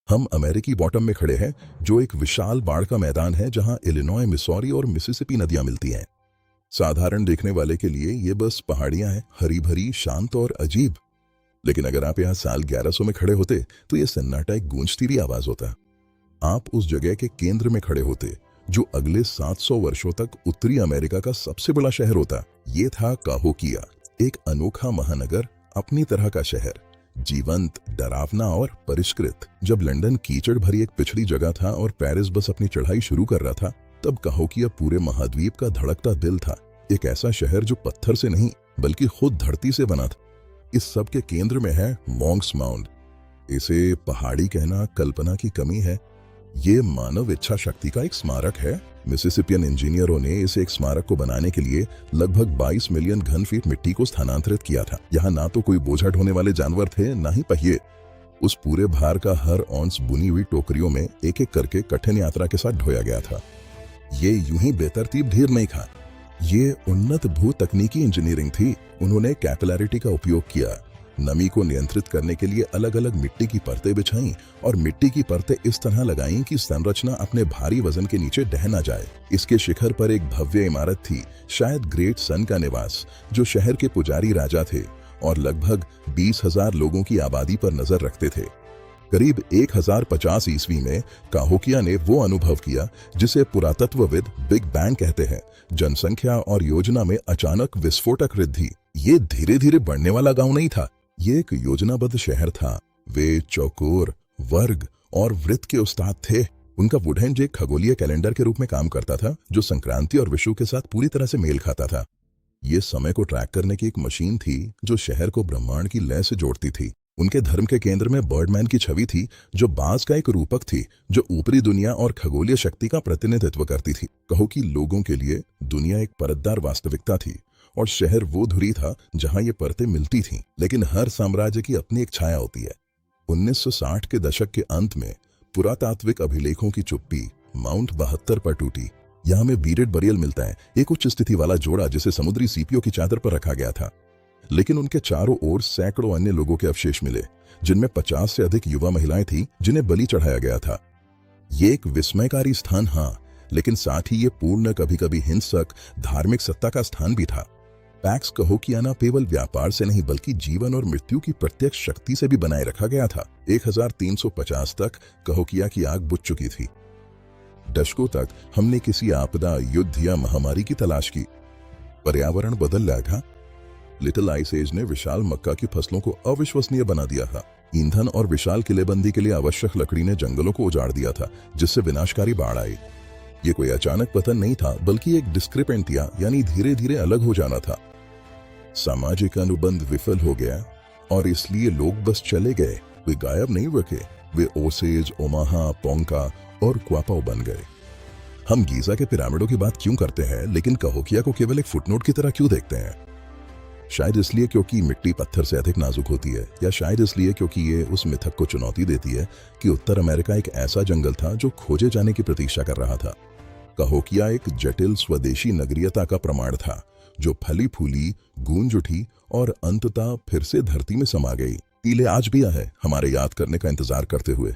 हम अमेरिकी बॉटम में खड़े हैं, जो एक विशाल बाढ़ का मैदान है जहां इलिनॉय, मिसौरी और मिसिसिपी नदियां मिलती हैं। साधारण देखने वाले के लिए ये बस पहाड़ियां हैं, हरी भरी, शांत और अजीब। लेकिन अगर आप यहाँ साल 1100 में खड़े होते तो ये सन्नाटा एक गूंजती हुई आवाज होता। आप उस जगह के केंद्र में खड़े होते जो अगले 700 वर्षों तक उत्तरी अमेरिका का सबसे बड़ा शहर होता। ये था काहोकिया, एक अनोखा महानगर, अपनी तरह का शहर, जीवंत, डरावना और परिष्कृत। जब लंदन कीचड़ भरी एक पिछड़ी जगह था और पेरिस बस अपनी चढ़ाई शुरू कर रहा था, तब काहोकिया पूरे महाद्वीप का धड़कता दिल था। एक ऐसा शहर जो पत्थर से नहीं बल्कि खुद धरती से बना था। इस सब के केंद्र में है मॉन्क्स माउंड। इसे पहाड़ी कहना कल्पना की कमी है। ये मानव इच्छा शक्ति का एक स्मारक है। मिसिसिपियन इंजीनियरों ने इस एक स्मारक को बनाने के लिए लगभग 22 मिलियन घन फीट मिट्टी को स्थानांतरित किया था। यहाँ ना तो कोई बोझा ढोने वाले जानवर थे, ना ही पहिए। उस पूरे भार का हर औंस बुनी हुई टोकरियों में एक एक करके कठिन यात्रा के साथ ढोया गया था। ये यूं ही बेतरतीब ढेर नहीं था। ये उन्नत भू तकनीकी इंजीनियरिंग थी। उन्होंने कैपिलैरिटी का उपयोग किया, नमी को नियंत्रित करने के लिए अलग अलग मिट्टी की परतें बिछाईं और मिट्टी की परतें इस तरह लगाईं कि संरचना अपने भारी वजन के नीचे ढह न जाए। इसके शिखर पर एक भव्य इमारत थी, शायद ग्रेट सन का निवास, जो शहर के पुजारी राजा थे और लगभग 20,000 लोगों की आबादी पर नजर रखते थे। करीब 1050 ईस्वी में काहोकिया ने वो अनुभव किया जिसे पुरातत्वविद बिग बैंग कहते हैं। जनसंख्या और योजना में अचानक विस्फोटक वृद्धि। ये धीरे धीरे बढ़ने वाला गांव नहीं था, ये एक योजनाबद्ध शहर था। वे चौकोर, वर्ग और वृत्त के उस्ताद थे। उनका वुडहेंज एक खगोलीय कैलेंडर के रूप में काम करता था, जो संक्रांति और विषु के साथ पूरी तरह से मेल खाता था। ये समय को ट्रैक करने की एक मशीन थी जो शहर को ब्रह्मांड की लय से जोड़ती थी। उनके धर्म के केंद्र में बर्डमैन की छवि थी, जो बाज का एक रूपक थी जो ऊपरी दुनिया और खगोलीय शक्ति का प्रतिनिधित्व करती थी। कहो कि लोगों के लिए दुनिया एक परतदार वास्तविकता थी और शहर वो धुरी था जहां ये परतें मिलती थीं। लेकिन हर साम्राज्य की अपनी एक छाया होती है। 1960 के दशक के अंत में पुरातात्विक अभिलेखों की चुप्पी माउंट 72 पर टूटी। यहाँ में बीडेड बरियल मिलता है, एक उच्च स्थिति वाला जोड़ा जिसे समुद्री सीपियों की चादर पर रखा गया था। लेकिन उनके चारों ओर सैकड़ों अन्य लोगों के अवशेष मिले, जिनमें 50 से अधिक युवा महिलाएं थीं जिन्हें बलि चढ़ाया गया था। ये एक विस्मयकारी स्थान, हाँ, लेकिन साथ ही ये पूर्ण, कभी कभी हिंसक, धार्मिक सत्ता का स्थान भी था। पैक्स काहोकिया न केवल व्यापार से नहीं बल्कि जीवन और मृत्यु की प्रत्यक्ष शक्ति से भी बनाए रखा गया था। 1350 तक काहोकिया की आग बुझ चुकी थी। दशकों तक हमने किसी आपदा, युद्ध या महामारी की तलाश की। पर्यावरण बदल रहा था। लिटिल आइस एज ने विशाल मक्का की फसलों को अविश्वसनीय बना दिया था। ईंधन और विशाल किलेबंदी के लिए आवश्यक लकड़ी ने जंगलों को उजाड़ दिया था, जिससे विनाशकारी बाढ़ आई। ये कोई अचानक पतन नहीं था, बल्कि एक डिस्क्रिपेंटिया यानी धीरे धीरे अलग हो जाना था। सामाजिक अनुबंध विफल हो गया और इसलिए लोग बस चले गए। वे गायब नहीं रखे, वे ओसेज, ओमाहा, पोंका और क्वापाओ बन गए। हम गीजा के पिरामिडों की बात क्यों करते हैं, लेकिन काहोकिया को केवल एक फुटनोट की तरह क्यों देखते हैं? शायद इसलिए क्योंकि मिट्टी पत्थर से अधिक नाजुक होती है, या शायद इसलिए क्योंकि ये उस मिथक को चुनौती देती है कि उत्तर अमेरिका एक ऐसा जंगल था जो खोजे जाने की प्रतीक्षा कर रहा था। काहोकिया एक जटिल स्वदेशी नगरीयता का प्रमाण था, जो फली फूली, गूंज उठी और अंततः फिर से धरती में समा गई। टीले आज भी है हमारे याद करने का इंतजार करते हुए।